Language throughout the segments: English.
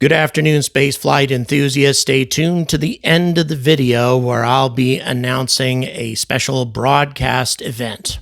Good afternoon, spaceflight enthusiasts. Stay tuned to the end of the video where I'll be announcing a special broadcast event.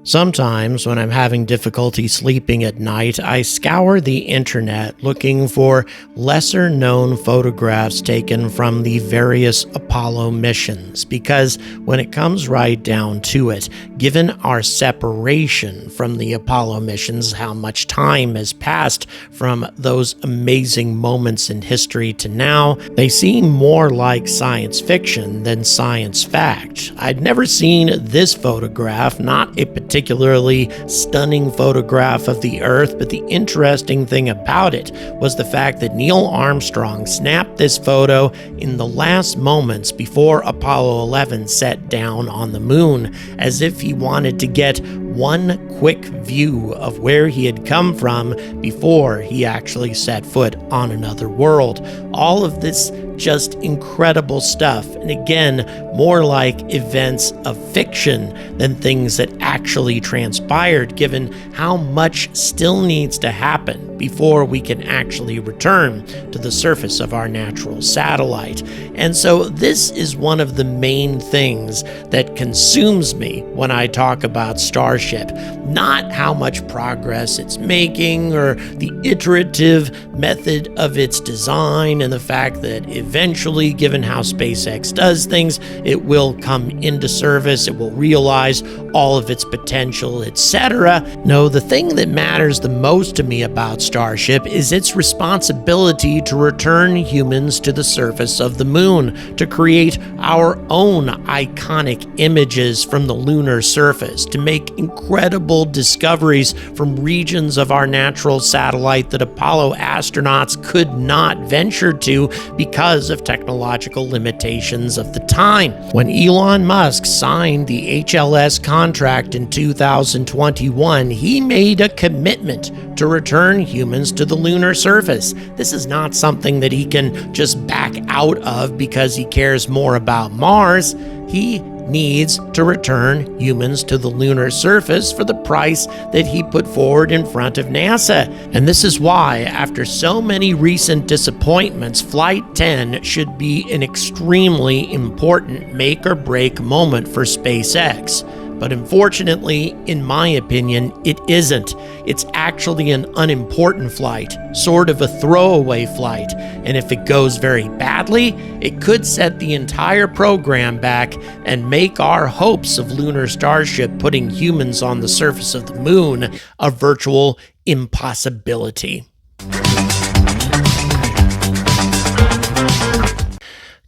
Sometimes when I'm having difficulty sleeping at night, I scour the internet looking for lesser-known photographs taken from the various Apollo missions, because when it comes right down to it, given our separation from the Apollo missions, how much time has passed from those amazing moments in history to now, they seem more like science fiction than science fact. I'd never seen this photograph, not a particularly stunning photograph of the Earth, but the interesting thing about it was the fact that Neil Armstrong snapped this photo in the last moments before Apollo 11 set down on the moon, as if he wanted to get one quick view of where he had come from before he actually set foot on another world. All of this just incredible stuff, and again, more like events of fiction than things that actually transpired, given how much still needs to happen before we can actually return to the surface of our natural satellite. And so this is one of the main things that consumes me when I talk about Starship, not how much progress it's making or the iterative method of its design and the fact that eventually, given how SpaceX does things, it will come into service, it will realize all of its potential, etc. No, the thing that matters the most to me about Starship is its responsibility to return humans to the surface of the moon, to create our own iconic images from the lunar surface, to make incredible discoveries from regions of our natural satellite that Apollo astronauts could not venture to because of technological limitations of the time. When Elon Musk signed the HLS contract in 2021, he made a commitment to return humans to the lunar surface. This is not something that he can just back out of because he cares more about Mars. He needs to return humans to the lunar surface for the price that he put forward in front of NASA. And this is why, after so many recent disappointments, Flight 10 should be an extremely important make or break moment for SpaceX. But unfortunately, in my opinion, it isn't. It's actually an unimportant flight, sort of a throwaway flight. And if it goes very badly, it could set the entire program back and make our hopes of lunar Starship putting humans on the surface of the moon a virtual impossibility.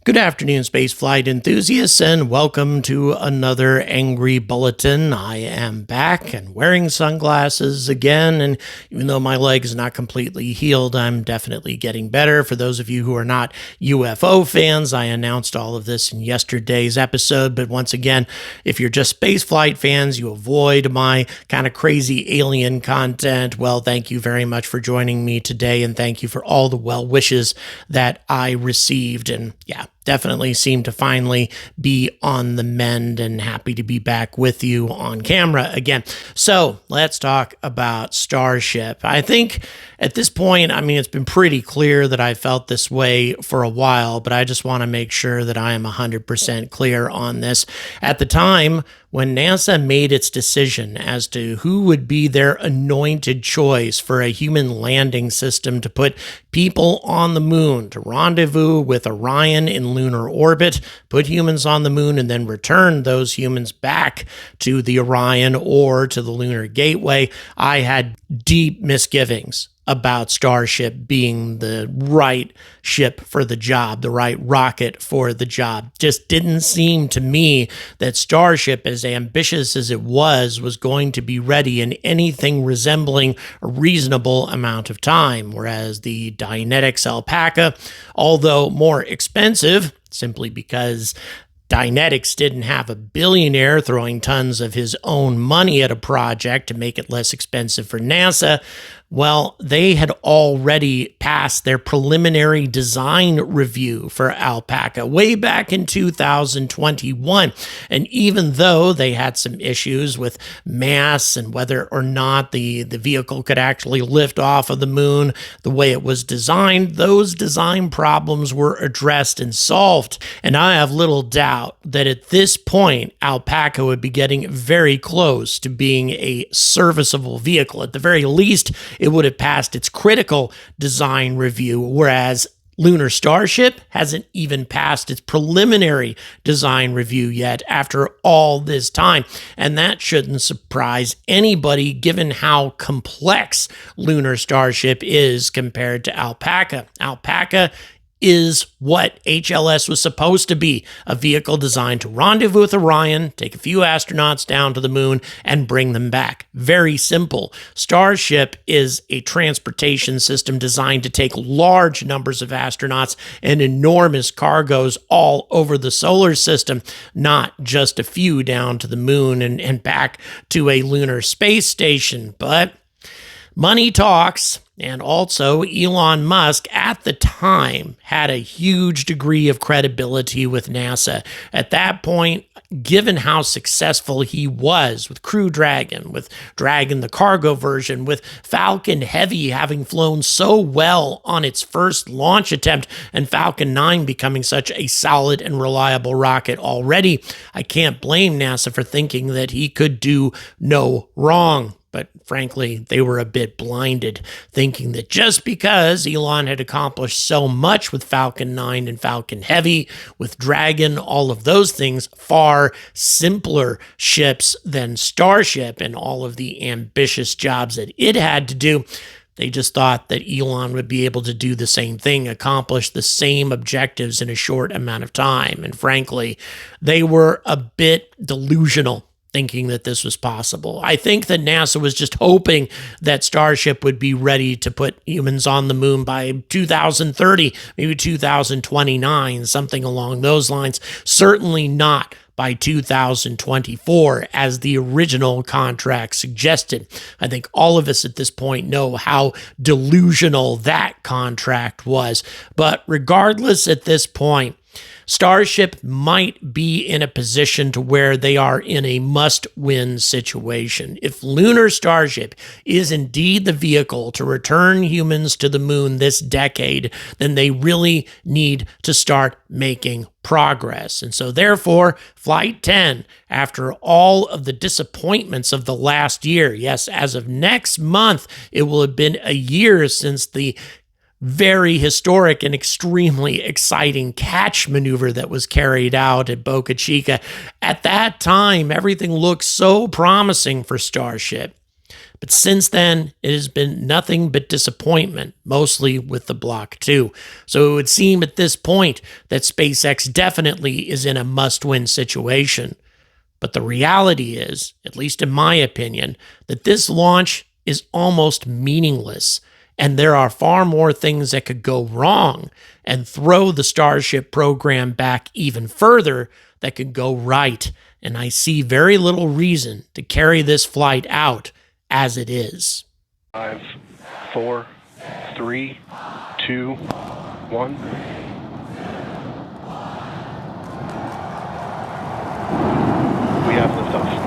Good afternoon, spaceflight enthusiasts, and welcome to another Angry Bulletin. I am back and wearing sunglasses again, and even though my leg is not completely healed, I'm definitely getting better. For those of you who are not UFO fans, I announced all of this in yesterday's episode, but once again, if you're just spaceflight fans, you avoid my kind of crazy alien content, well, thank you very much for joining me today, and thank you for all the well wishes that I received. And yeah, definitely seem to finally be on the mend and happy to be back with you on camera again. So let's talk about Starship. I think at this point, I mean, it's been pretty clear that I felt this way for a while, but I just want to make sure that I am 100% clear on this. At the time, when NASA made its decision as to who would be their anointed choice for a human landing system to put people on the moon, to rendezvous with Orion in lunar orbit, put humans on the moon, and then return those humans back to the Orion or to the Lunar Gateway, I had deep misgivings about Starship being the right ship for the job, the right rocket for the job. Just didn't seem to me that Starship, as ambitious as it was going to be ready in anything resembling a reasonable amount of time, whereas the Dynetics Alpaca, although more expensive, simply because Dynetics didn't have a billionaire throwing tons of his own money at a project to make it less expensive for NASA, Well, they had already passed their preliminary design review for Alpaca way back in 2021. And even though they had some issues with mass and whether or not the vehicle could actually lift off of the moon the way it was designed, those design problems were addressed and solved. And I have little doubt that at this point, Alpaca would be getting very close to being a serviceable vehicle. At the very least, it would have passed its critical design review, whereas Lunar Starship hasn't even passed its preliminary design review yet after all this time. And that shouldn't surprise anybody given how complex Lunar Starship is compared to Alpaca. Alpaca is what HLS was supposed to be, a vehicle designed to rendezvous with Orion, take a few astronauts down to the moon, and bring them back. Very simple. Starship is a transportation system designed to take large numbers of astronauts and enormous cargoes all over the solar system, not just a few down to the moon and back to a lunar space station. But money talks. And also, Elon Musk at the time had a huge degree of credibility with NASA. At that point, given how successful he was with Crew Dragon, with Dragon the cargo version, with Falcon Heavy having flown so well on its first launch attempt, and Falcon 9 becoming such a solid and reliable rocket already, I can't blame NASA for thinking that he could do no wrong. But frankly, they were a bit blinded, thinking that just because Elon had accomplished so much with Falcon 9 and Falcon Heavy, with Dragon, all of those things, far simpler ships than Starship and all of the ambitious jobs that it had to do, they just thought that Elon would be able to do the same thing, accomplish the same objectives in a short amount of time. And frankly, they were a bit delusional, thinking that this was possible. I think that NASA was just hoping that Starship would be ready to put humans on the moon by 2030, maybe 2029, something along those lines. Certainly not by 2024, as the original contract suggested. I think all of us at this point know how delusional that contract was. But regardless, at this point, Starship might be in a position to where they are in a must-win situation. If Lunar Starship is indeed the vehicle to return humans to the moon this decade, then they really need to start making progress. And so therefore, Flight 10, after all of the disappointments of the last year, yes, as of next month, it will have been a year since the very historic and extremely exciting catch maneuver that was carried out at Boca Chica. At that time, everything looked so promising for Starship. But since then, it has been nothing but disappointment, mostly with the Block 2. So it would seem at this point that SpaceX definitely is in a must-win situation. But the reality is, at least in my opinion, that this launch is almost meaningless. And there are far more things that could go wrong and throw the Starship program back even further that could go right. And I see very little reason to carry this flight out as it is. 5, 4, 3, 2, 1. We have liftoff.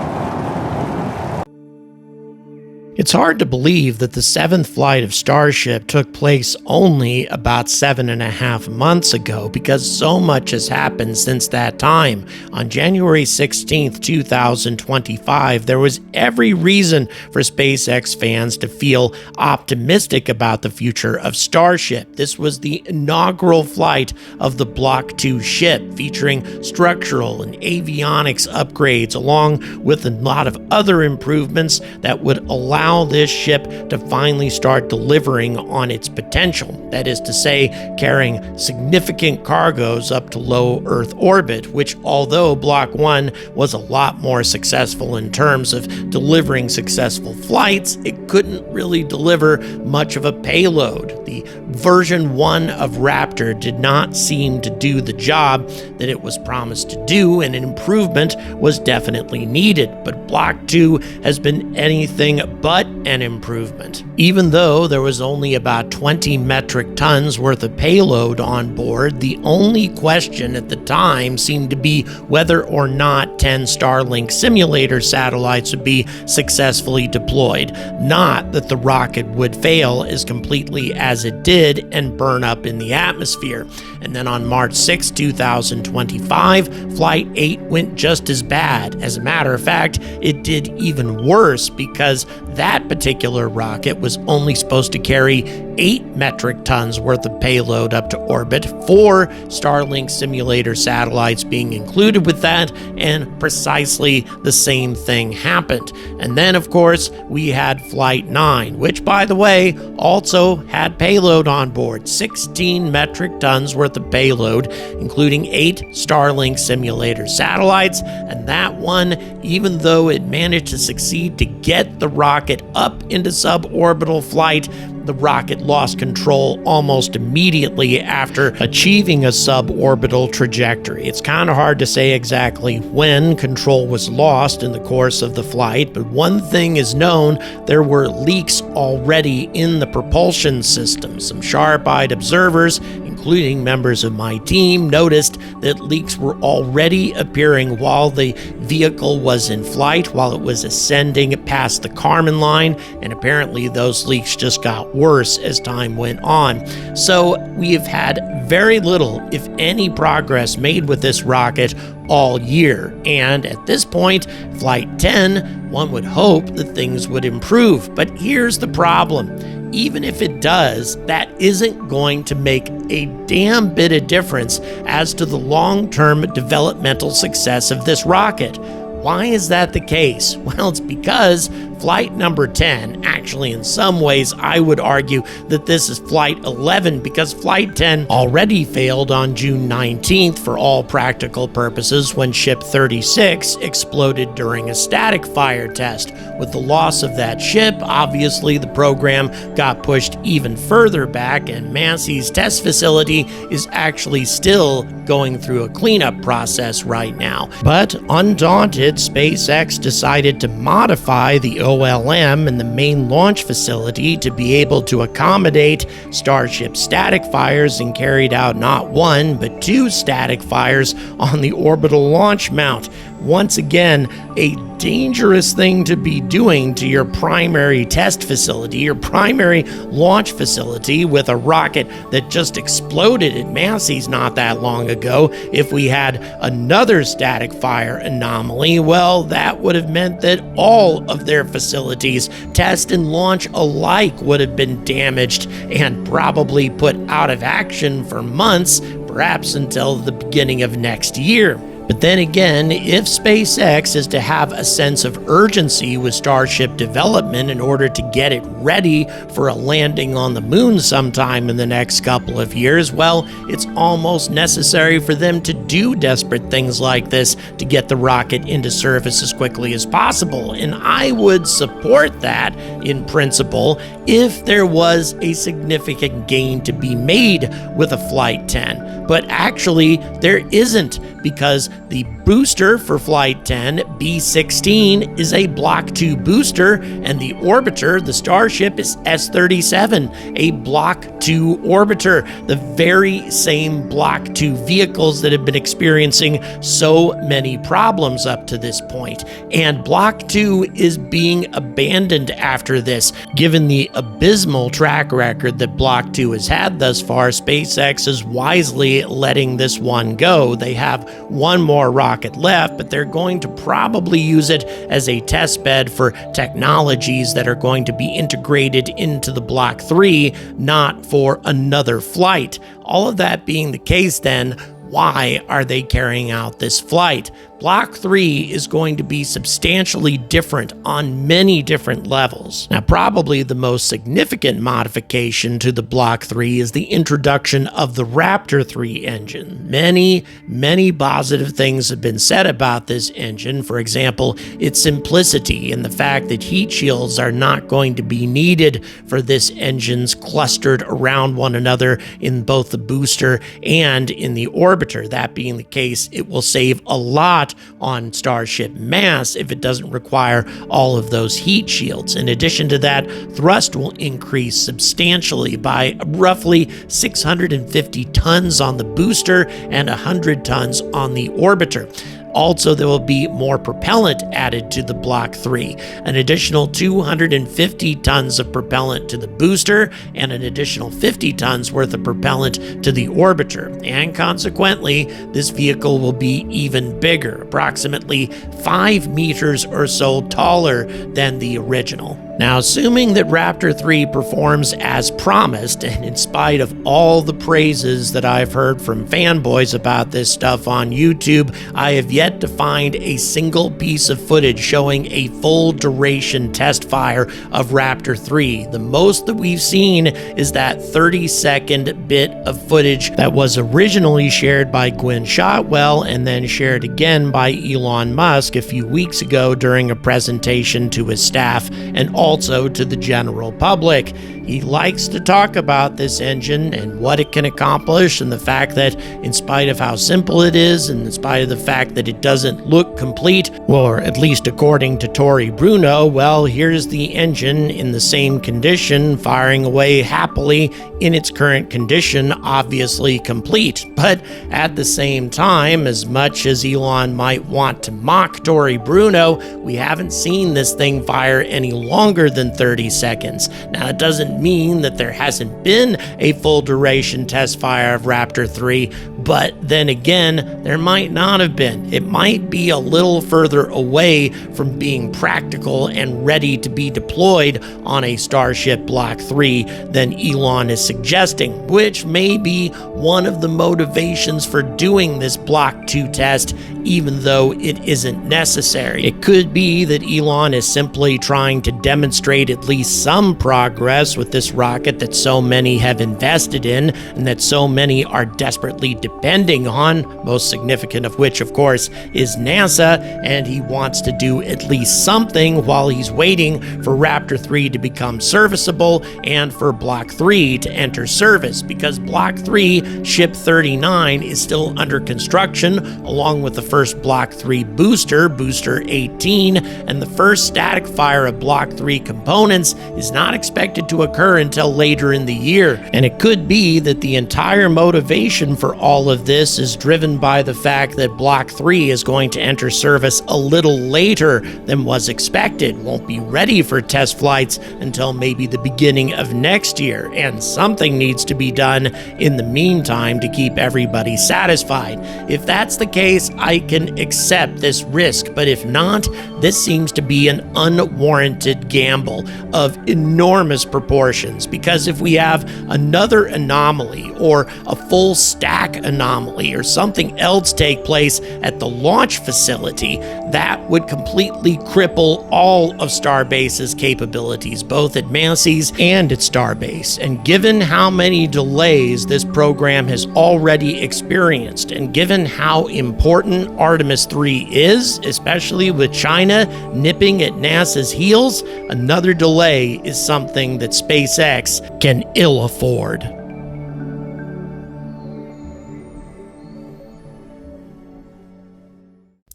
It's hard to believe that the seventh flight of Starship took place only about 7.5 months ago, because so much has happened since that time. On January 16th, 2025, there was every reason for SpaceX fans to feel optimistic about the future of Starship. This was the inaugural flight of the Block 2 ship, featuring structural and avionics upgrades, along with a lot of other improvements that would allow this ship to finally start delivering on its potential. That is to say, carrying significant cargoes up to low Earth orbit, which, although Block 1 was a lot more successful in terms of delivering successful flights, it couldn't really deliver much of a payload. The version 1 of Raptor Raptor did not seem to do the job that it was promised to do, and an improvement was definitely needed. But Block 2 has been anything but an improvement. Even though there was only about 20 metric tons worth of payload on board, the only question at the time seemed to be whether or not 10 Starlink simulator satellites would be successfully deployed, not that the rocket would fail as completely as it did and burn up in the atmosphere. And then on March 6, 2025, Flight 8 went just as bad. As a matter of fact, it did even worse because that particular rocket was only supposed to carry 8 metric tons worth of payload up to orbit, 4 Starlink simulator satellites being included with that, and precisely the same thing happened. And then, of course, we had Flight 9, which, by the way, also had payload on board, 16 metric tons worth of payload, including 8 Starlink simulator satellites. And that one, even though it managed to succeed to get the rocket up into suborbital flight, the rocket lost control almost immediately after achieving a suborbital trajectory. It's kind of hard to say exactly when control was lost in the course of the flight, but one thing is known: there were leaks already in the propulsion system. Some sharp-eyed observers, including members of my team, noticed that leaks were already appearing while the vehicle was in flight, while it was ascending past the Kármán line, and apparently those leaks just got worse as time went on. So we have had very little, if any, progress made with this rocket all year. And at this point, Flight 10, one would hope that things would improve. But here's the problem. Even if it does, that isn't going to make a damn bit of difference as to the long-term developmental success of this rocket. Why is that the case? Well, it's because flight number 10, actually in some ways I would argue that this is flight 11, because flight 10 already failed on June 19th for all practical purposes when ship 36 exploded during a static fire test. With the loss of that ship, obviously the program got pushed even further back, and Massey's test facility is actually still going through a cleanup process right now. But undaunted, SpaceX decided to modify the OLM and the main launch facility to be able to accommodate Starship static fires, and carried out not 1 but 2 static fires on the orbital launch mount. Once again, a dangerous thing to be doing to your primary test facility, your primary launch facility, with a rocket that just exploded at Massey's not that long ago. If we had another static fire anomaly, well, that would have meant that all of their facilities, test and launch alike, would have been damaged and probably put out of action for months, perhaps until the beginning of next year. But then again, if SpaceX is to have a sense of urgency with Starship development in order to get it ready for a landing on the moon sometime in the next couple of years, well, it's almost necessary for them to do desperate things like this to get the rocket into service as quickly as possible. And I would support that in principle if there was a significant gain to be made with a Flight 10. But actually, there isn't, because the booster for Flight 10, B-16, is a Block 2 booster, and the orbiter, the Starship, is S-37, a Block 2 orbiter, the very same Block 2 vehicles that have been experiencing so many problems up to this point. And Block 2 is being abandoned after this. Given the abysmal track record that Block 2 has had thus far, SpaceX is wisely letting this one go. They have one more rocket left, but they're going to probably use it as a test bed for technologies that are going to be integrated into the Block 3, not for another flight. All of that being the case, then, why are they carrying out this flight? Block 3 is going to be substantially different on many different levels. Now, probably the most significant modification to the Block 3 is the introduction of the Raptor 3 engine. Many positive things have been said about this engine. For example, its simplicity and the fact that heat shields are not going to be needed for this engine's clustered around one another in both the booster and in the orbiter. That being the case, it will save a lot on Starship mass if it doesn't require all of those heat shields. In addition to that, thrust will increase substantially by roughly 650 tons on the booster and 100 tons on the orbiter. Also, there will be more propellant added to the Block 3, an additional 250 tons of propellant to the booster and an additional 50 tons worth of propellant to the orbiter. And consequently, this vehicle will be even bigger, approximately 5 meters or so taller than the original. Now, assuming that Raptor 3 performs as promised, and in spite of all the praises that I've heard from fanboys about this stuff on YouTube, I have yet to find a single piece of footage showing a full duration test fire of Raptor 3. The most that we've seen is that 30-second bit of footage that was originally shared by Gwynne Shotwell and then shared again by Elon Musk a few weeks ago during a presentation to his staff and also to the general public. He likes to talk about this engine and what it can accomplish, and the fact that in spite of how simple it is, and in spite of the fact that it doesn't look complete, or at least according to Tory Bruno, well, here's the engine in the same condition, firing away happily in its current condition, obviously complete. But at the same time, as much as Elon might want to mock Tory Bruno, we haven't seen this thing fire any longer than 30 seconds. Now, it doesn't mean that there hasn't been a full duration test fire of Raptor 3, but then again, there might not have been. It might be a little further away from being practical and ready to be deployed on a Starship Block 3 than Elon is suggesting, which may be one of the motivations for doing this Block 2 test, even though it isn't necessary. It could be that Elon is simply trying to demonstrate at least some progress with this rocket that so many have invested in and that so many are desperately depending on, most significant of which, of course, is NASA, and he wants to do at least something while he's waiting for Raptor 3 to become serviceable and for Block 3 to enter service, because Block 3, Ship 39, is still under construction, along with the first Block 3 booster, Booster 18, and the first static fire of Block 3 components is not expected to occur until later in the year. And it could be that the entire motivation for all of this is driven by the fact that Block 3 is going to enter service a little later than was expected, won't be ready for test flights until maybe the beginning of next year, and something needs to be done in the meantime to keep everybody satisfied. If that's the case, I can accept this risk, but if not, this seems to be an unwarranted gamble of enormous proportions, because if we have another anomaly or a full stack anomaly or something else take place at the launch facility, that would completely cripple all of Starbase's capabilities, both at Massey's and at Starbase. And given how many delays this program has already experienced, and given how important Artemis 3 is, especially with China nipping at NASA's heels, another delay is something that SpaceX can ill afford.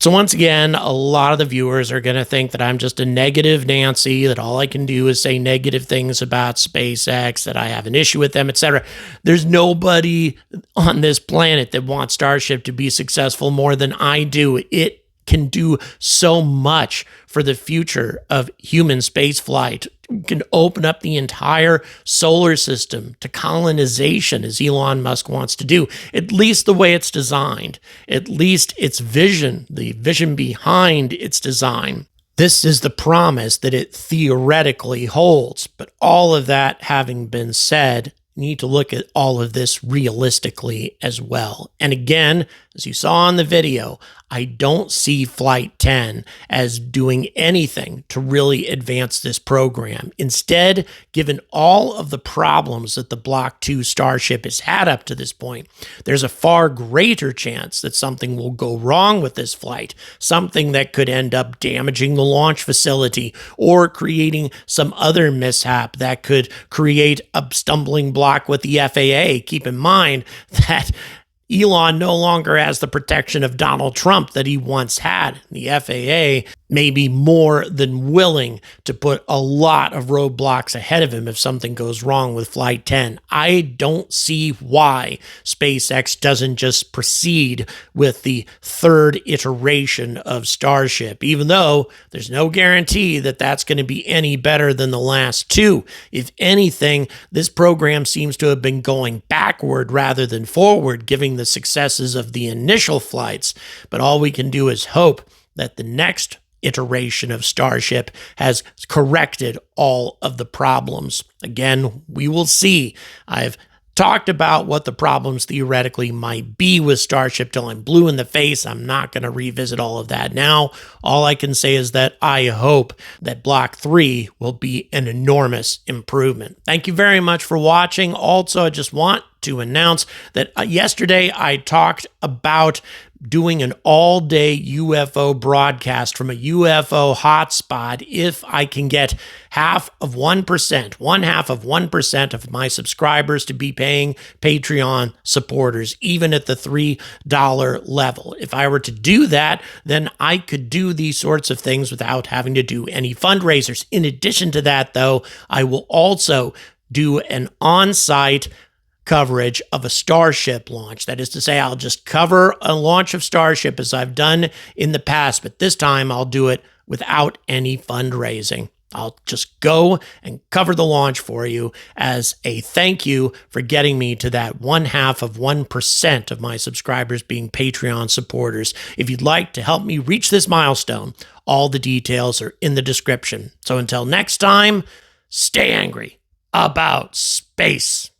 So once again, a lot of the viewers are going to think that I'm just a negative Nancy, that all I can do is say negative things about SpaceX, that I have an issue with them, etc. There's nobody on this planet that wants Starship to be successful more than I do. It can do so much for the future of human spaceflight. It can open up the entire solar system to colonization, as Elon Musk wants to do, at least the way it's designed, at least its vision, the vision behind its design. This is the promise that it theoretically holds. But all of that having been said, you need to look at all of this realistically as well. And again, as you saw in the video, I don't see Flight 10 as doing anything to really advance this program. Instead, given all of the problems that the Block 2 Starship has had up to this point, there's a far greater chance that something will go wrong with this flight, something that could end up damaging the launch facility or creating some other mishap that could create a stumbling block with the FAA. Keep in mind that Elon no longer has the protection of Donald Trump that he once had. The FAA may be more than willing to put a lot of roadblocks ahead of him if something goes wrong with Flight 10. I don't see why SpaceX doesn't just proceed with the third iteration of Starship, even though there's no guarantee that that's going to be any better than the last two. If anything, this program seems to have been going backward rather than forward, giving the successes of the initial flights. But all we can do is hope that the next iteration of Starship has corrected all of the problems. Again, we will see. I've talked about what the problems theoretically might be with Starship till I'm blue in the face. I'm not going to revisit all of that now. All I can say is that I hope that Block 3 will be an enormous improvement. Thank you very much for watching. Also, I just want to announce that yesterday I talked about doing an all-day UFO broadcast from a UFO hotspot if I can get half of 1% of my subscribers to be paying Patreon supporters, even at the $3 level. If I were to do that, then I could do these sorts of things without having to do any fundraisers. In addition to that, though, I will also do an on-site coverage of a Starship launch. That is to say, I'll just cover a launch of Starship as I've done in the past, but this time I'll do it without any fundraising. I'll just go and cover the launch for you as a thank you for getting me to that 0.5% of my subscribers being Patreon supporters. If you'd like to help me reach this milestone, all the details are in the description. So until next time, stay angry about space.